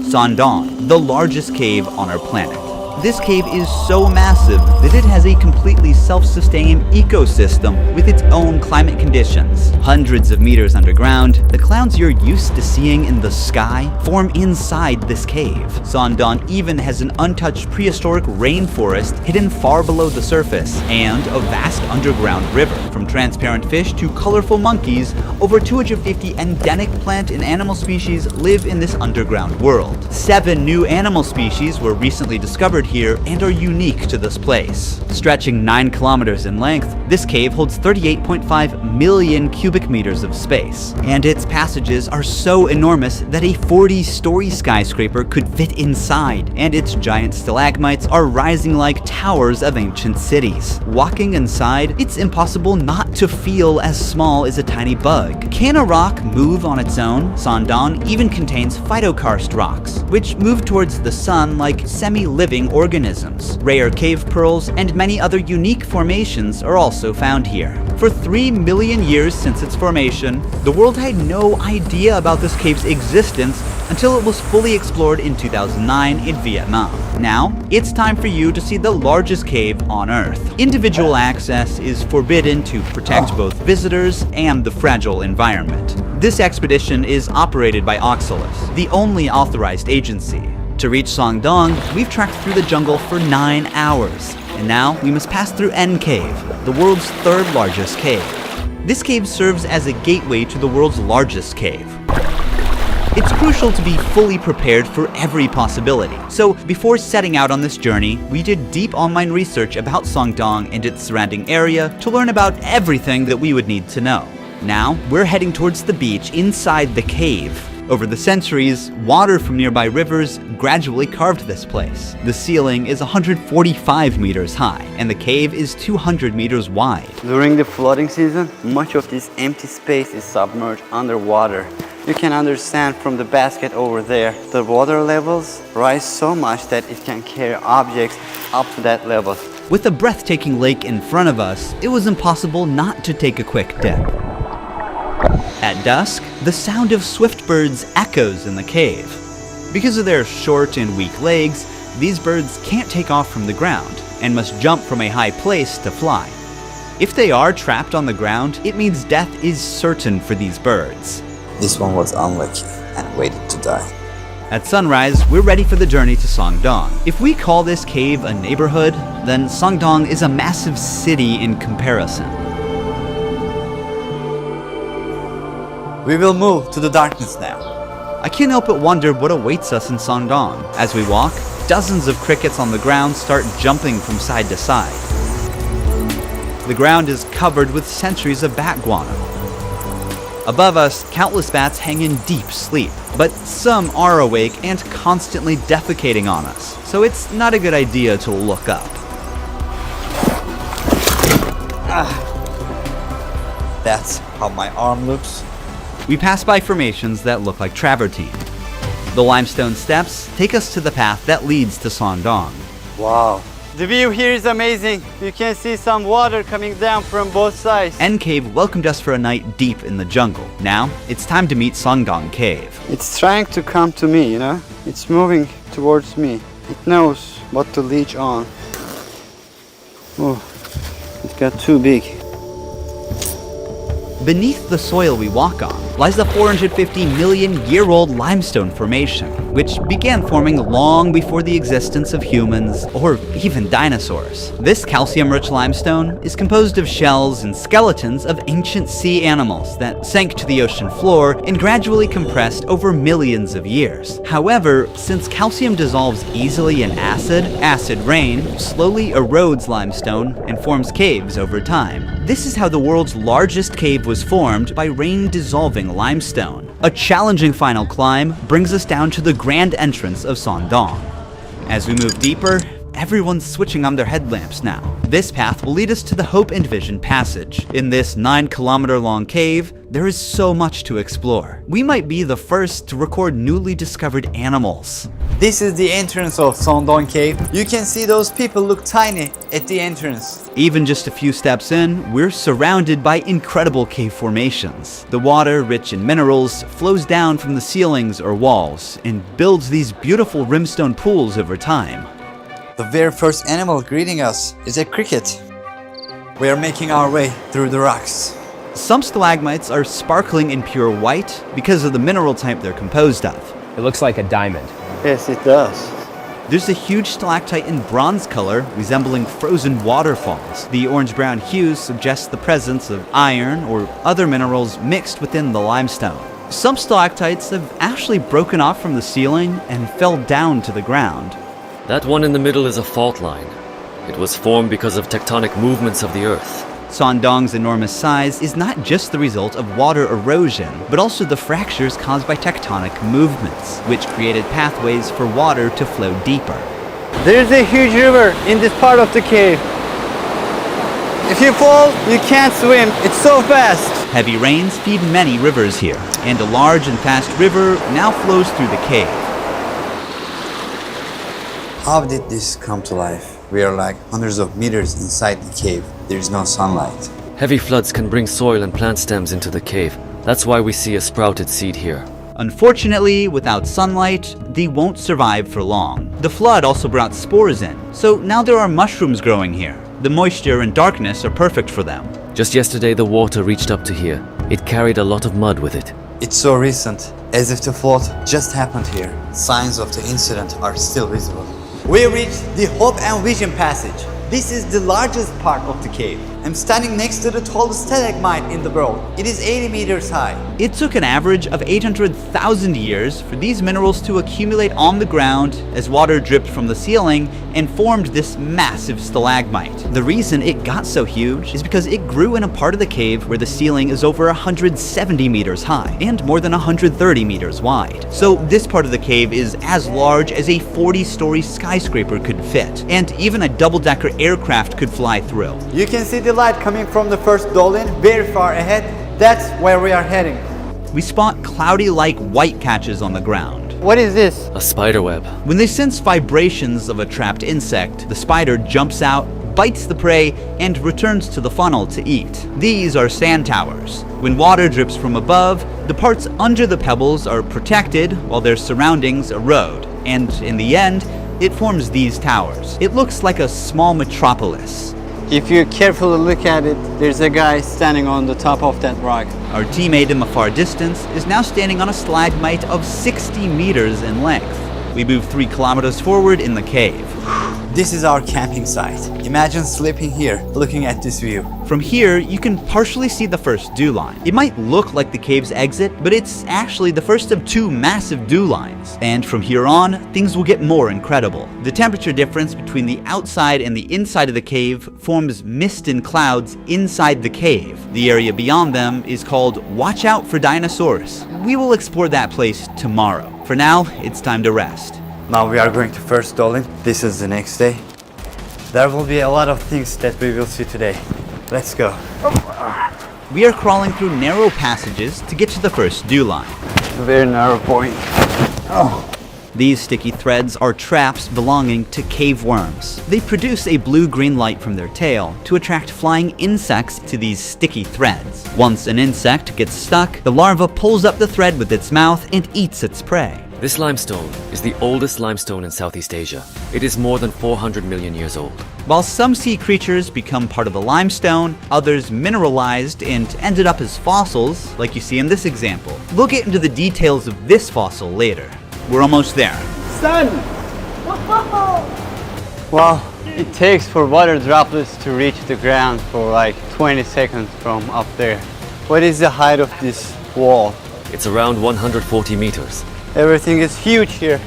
Sangdong, the largest cave on our planet. This cave is so massive that it has a completely self-sustained ecosystem with its own climate conditions. Hundreds of meters underground, the clouds you're used to seeing in the sky form inside this cave. Sangdong even has an untouched prehistoric rainforest hidden far below the surface, and a vast underground river. From transparent fish to colorful monkeys, over 250 endemic plant and animal species live in this underground world. 7 new animal species were recently discovered here and are unique to this place. Stretching 9 kilometers in length, this cave holds 38.5 million cubic meters of space, and its passages are so enormous that a 40-story skyscraper could fit inside, and its giant stalagmites are rising like towers of ancient cities. Walking inside, it's impossible not to feel as small as a tiny bug. Can a rock move on its own? Sangdong even contains phytokarst rocks, which move towards the sun like semi-living organisms. Rare cave pearls and many other unique formations are also found here. For 3 million years since its formation, the world had no idea about this cave's existence until it was fully explored in 2009 in Vietnam. Now, it's time for you to see the largest cave on Earth. Individual access is forbidden to protect both visitors and the fragile environment. This expedition is operated by Oxalis, the only authorized agency. To reach Sangdong, we've trekked through the jungle for 9 hours, and now we must pass through N Cave, the world's 3rd largest cave. This cave serves as a gateway to the world's largest cave. It's crucial to be fully prepared for every possibility. So before setting out on this journey, we did deep online research about Sangdong and its surrounding area to learn about everything that we would need to know. Now, we're heading towards the beach inside the cave. Over the centuries, water from nearby rivers gradually carved this place. The ceiling is 145 meters high, and the cave is 200 meters wide. During the flooding season, much of this empty space is submerged underwater. You can understand from the basket over there, the water levels rise so much that it can carry objects up to that level. With the breathtaking lake in front of us, it was impossible not to take a quick dip. At dusk, the sound of swift birds echoes in the cave. Because of their short and weak legs, these birds can't take off from the ground and must jump from a high place to fly. If they are trapped on the ground, it means death is certain for these birds. This one was unlucky and waited to die. At sunrise, we're ready for the journey to Sangdong. If we call this cave a neighborhood, then Sangdong is a massive city in comparison. We will move to the darkness now. I can't help but wonder what awaits us in Sangdong. As we walk, dozens of crickets on the ground start jumping from side to side. The ground is covered with centuries of bat guano. Above us, countless bats hang in deep sleep, but some are awake and constantly defecating on us, so it's not a good idea to look up. That's how my arm looks. We pass by formations that look like travertine. The limestone steps take us to the path that leads to Sangdong. Wow. The view here is amazing. You can see some water coming down from both sides. N Cave welcomed us for a night deep in the jungle. Now, it's time to meet Sangdong Cave. It's trying to come to me, you know? It's moving towards me. It knows what to leech on. Oh, it got too big. Beneath the soil we walk on lies the 450 million year old limestone formation, which began forming long before the existence of humans or even dinosaurs. This calcium-rich limestone is composed of shells and skeletons of ancient sea animals that sank to the ocean floor and gradually compressed over millions of years. However, since calcium dissolves easily in acid rain slowly erodes limestone and forms caves over time. This is how the world's largest cave was formed, by rain dissolving limestone. A challenging final climb brings us down to the grand entrance of Sangdong. As we move deeper, everyone's switching on their headlamps now. This path will lead us to the Hope and Vision Passage. In this 9-kilometer-long cave, there is so much to explore. We might be the first to record newly discovered animals. This is the entrance of Sondon Cave. You can see those people look tiny at the entrance. Even just a few steps in, we're surrounded by incredible cave formations. The water, rich in minerals, flows down from the ceilings or walls and builds these beautiful rimstone pools over time. The very first animal greeting us is a cricket. We are making our way through the rocks. Some stalagmites are sparkling in pure white because of the mineral type they're composed of. It looks like a diamond. Yes, it does. There's a huge stalactite in bronze color, resembling frozen waterfalls. The orange-brown hue suggests the presence of iron or other minerals mixed within the limestone. Some stalactites have actually broken off from the ceiling and fell down to the ground. That one in the middle is a fault line. It was formed because of tectonic movements of the Earth. Sondong's enormous size is not just the result of water erosion, but also the fractures caused by tectonic movements, which created pathways for water to flow deeper. There's a huge river in this part of the cave. If you fall, you can't swim. It's so fast. Heavy rains feed many rivers here, and a large and fast river now flows through the cave. How did this come to life? We are like hundreds of meters inside the cave. There is no sunlight. Heavy floods can bring soil and plant stems into the cave. That's why we see a sprouted seed here. Unfortunately, without sunlight, they won't survive for long. The flood also brought spores in, so now there are mushrooms growing here. The moisture and darkness are perfect for them. Just yesterday the water reached up to here. It carried a lot of mud with it. It's so recent, as if the flood just happened here. Signs of the incident are still visible. We reached the Hope and Vision Passage. This is the largest part of the cave. I'm standing next to the tallest stalagmite in the world. It is 80 meters high. It took an average of 800,000 years for these minerals to accumulate on the ground as water dripped from the ceiling and formed this massive stalagmite. The reason it got so huge is because it grew in a part of the cave where the ceiling is over 170 meters high and more than 130 meters wide. So this part of the cave is as large as a 40-story skyscraper could fit, and even a double-decker aircraft could fly through. You can see the light coming from the first dolin very far ahead. That's where we are heading. We spot cloudy-like white catches on the ground. What is this? A spider web. When they sense vibrations of a trapped insect, the spider jumps out, bites the prey, and returns to the funnel to eat. These are sand towers. When water drips from above, the parts under the pebbles are protected while their surroundings erode, and in the end, it forms these towers. It looks like a small metropolis. If you carefully look at it, there's a guy standing on the top of that rock. Our teammate in the far distance is now standing on a stalagmite of 60 meters in length. We move 3 kilometers forward in the cave. This is our camping site. Imagine sleeping here, looking at this view. From here, you can partially see the first dew line. It might look like the cave's exit, but it's actually the first of 2 massive dew lines. And from here on, things will get more incredible. The temperature difference between the outside and the inside of the cave forms mist and clouds inside the cave. The area beyond them is called Watch Out for Dinosaurs. We will explore that place tomorrow. For now, it's time to rest. Now we are going to first dolin. This is the next day. There will be a lot of things that we will see today. Let's go. We are crawling through narrow passages to get to the first dew line. Very narrow point. These sticky threads are traps belonging to cave worms. They produce a blue-green light from their tail to attract flying insects to these sticky threads. Once an insect gets stuck, the larva pulls up the thread with its mouth and eats its prey. This limestone is the oldest limestone in Southeast Asia. It is more than 400 million years old. While some sea creatures become part of the limestone, others mineralized and ended up as fossils, like you see in this example. We'll get into the details of this fossil later. We're almost there. Sun! Well, it takes for water droplets to reach the ground for like 20 seconds from up there. What is the height of this wall? It's around 140 meters. Everything is huge here.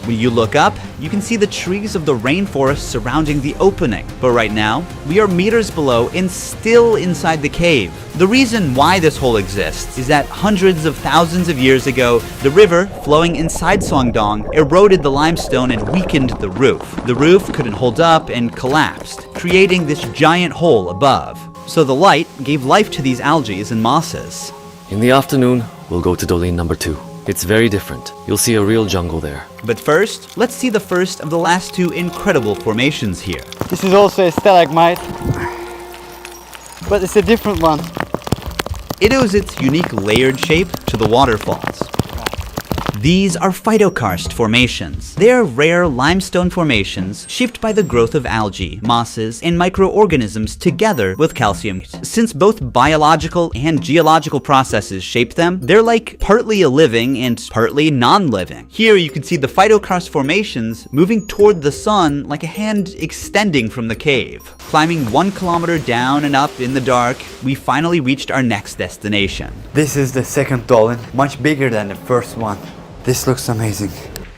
When you look up, you can see the trees of the rainforest surrounding the opening. But right now, we are meters below and still inside the cave. The reason why this hole exists is that hundreds of thousands of years ago, the river flowing inside Songdong eroded the limestone and weakened the roof. The roof couldn't hold up and collapsed, creating this giant hole above. So the light gave life to these algae and mosses. In the afternoon, we'll go to Dolin number 2. It's very different. You'll see a real jungle there. But first, let's see the first of the last two incredible formations here. This is also a stalagmite, but it's a different one. It owes its unique layered shape to the waterfalls. These are phytokarst formations. They are rare limestone formations shaped by the growth of algae, mosses, and microorganisms together with calcium. Since both biological and geological processes shape them, they're like partly a living and partly non-living. Here you can see the phytokarst formations moving toward the sun like a hand extending from the cave. Climbing 1 kilometer down and up in the dark, we finally reached our next destination. This is the second dolin, much bigger than the first one. This looks amazing.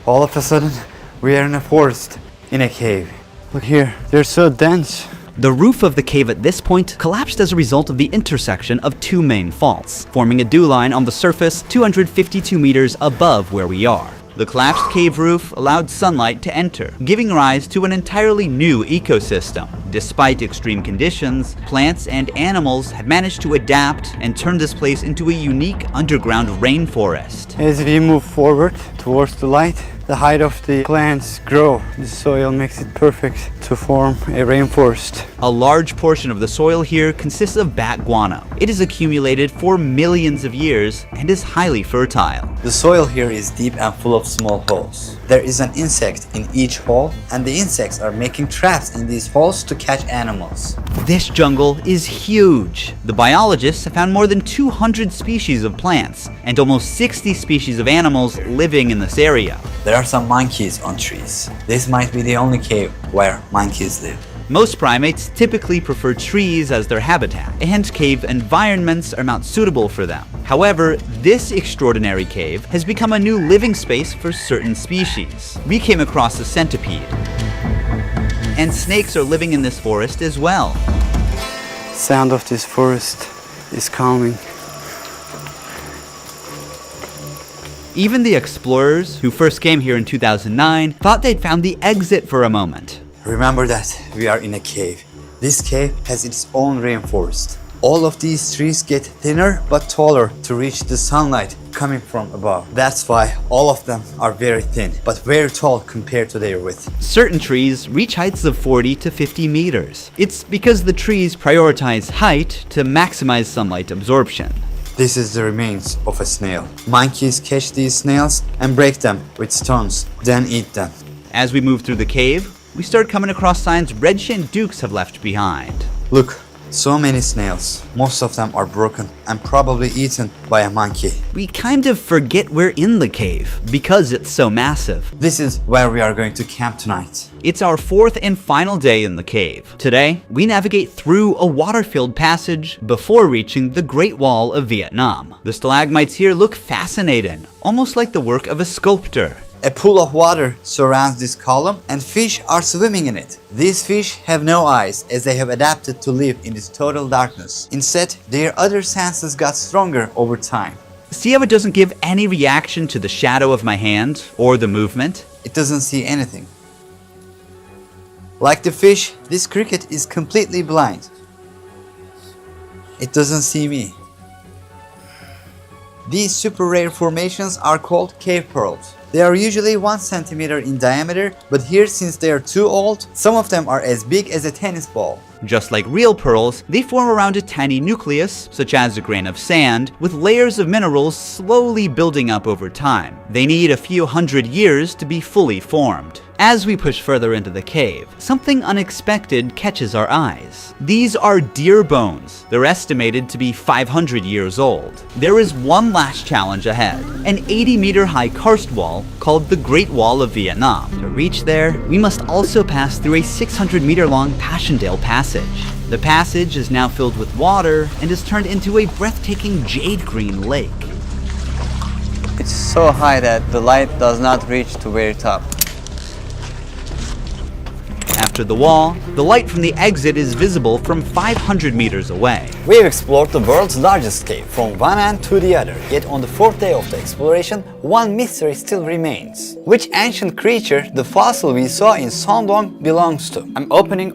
All of a sudden, we are in a forest, in a cave. Look here, they're so dense. The roof of the cave at this point collapsed as a result of the intersection of two main faults, forming a dew line on the surface 252 meters above where we are. The collapsed cave roof allowed sunlight to enter, giving rise to an entirely new ecosystem. Despite extreme conditions, plants and animals have managed to adapt and turn this place into a unique underground rainforest. As we move forward towards the light, the height of the plants grow. The soil makes it perfect to form a rainforest. A large portion of the soil here consists of bat guano. It is accumulated for millions of years and is highly fertile. The soil here is deep and full of small holes. There is an insect in each hole, and the insects are making traps in these holes to catch animals. This jungle is huge. The biologists have found more than 200 species of plants and almost 60 species of animals living in this area. There are some monkeys on trees. This might be the only cave where monkeys live. Most primates typically prefer trees as their habitat, and cave environments are not suitable for them. However, this extraordinary cave has become a new living space for certain species. We came across a centipede, and snakes are living in this forest as well. Sound of this forest is calming. Even the explorers who first came here in 2009 thought they'd found the exit for a moment. Remember that we are in a cave. This cave has its own rainforest. All of these trees get thinner but taller to reach the sunlight coming from above. That's why all of them are very thin, but very tall compared to their width. Certain trees reach heights of 40 to 50 meters. It's because the trees prioritize height to maximize sunlight absorption. This is the remains of a snail. Monkeys catch these snails and break them with stones, then eat them. As we move through the cave, we start coming across signs red-shinned dukes have left behind. Look, so many snails. Most of them are broken and probably eaten by a monkey. We kind of forget we're in the cave because it's so massive. This is where we are going to camp tonight. It's our fourth and final day in the cave. Today, we navigate through a water-filled passage before reaching the Great Wall of Vietnam. The stalagmites here look fascinating, almost like the work of a sculptor. A pool of water surrounds this column and fish are swimming in it. These fish have no eyes as they have adapted to live in this total darkness. Instead, their other senses got stronger over time. See how it doesn't give any reaction to the shadow of my hand or the movement? It doesn't see anything. Like the fish, this cricket is completely blind. It doesn't see me. These super rare formations are called cave pearls. They are usually 1 centimeter in diameter, but here, since they are too old, some of them are as big as a tennis ball. Just like real pearls, they form around a tiny nucleus, such as a grain of sand, with layers of minerals slowly building up over time. They need a few hundred years to be fully formed. As we push further into the cave, something unexpected catches our eyes. These are deer bones. They're estimated to be 500 years old. There is one last challenge ahead, an 80-meter high karst wall called the Great Wall of Vietnam. To reach there, we must also pass through a 600-meter long Passchendaele Passage. The passage is now filled with water and is turned into a breathtaking jade green lake. It's so high that the light does not reach to very top. After the wall, the light from the exit is visible from 500 meters away. We have explored the world's largest cave from one end to the other, yet on the fourth day of the exploration, one mystery still remains. Which ancient creature the fossil we saw in Sondong belongs to? I'm opening